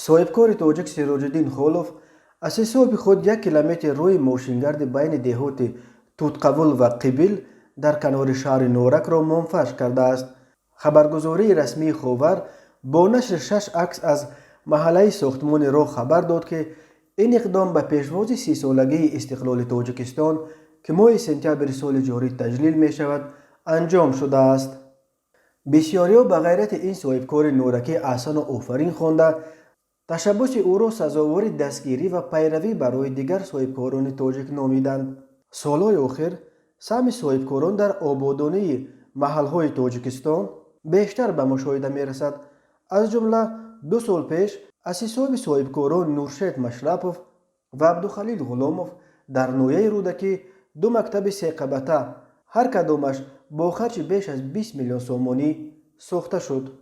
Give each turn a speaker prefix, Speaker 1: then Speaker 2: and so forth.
Speaker 1: صاحبکار تاجیک سراجالدین خولوف از حساب خود 1 کیلومتر روی موشنگرد بین دهات توتقبول و قبیل در کنار شهر نورک را منفش کرده است. خبرگزاری رسمی خاور با نشر 6 عکس از محله ساختمان راه خبر داد که این اقدام به پیشواز 30 سالگی استقلال تاجیکستان که ماه سپتامبر سال جاری تجلیل می شود انجام شده است. بسیاری به غیرت این صاحبکار نورکی احسان و آفرین خوانده تشبث او را سزاوار دستگیری و پیروی برای دیگر صاحبکاران تاجیک نامیدند. سالهای آخر سهم صاحبکاران در آبادانی محلهای تاجیکستان بیشتر به مشاهده می رسد. از جمله 2 سال پیش از حساب صاحبکاران نورشید مشرفوف و عبدالخلیل غلاموف در نویه رودکی 2 مکتب 3 قبطه هر کدامش با خرج بیش از 20 میلیون سومانی ساخته شد.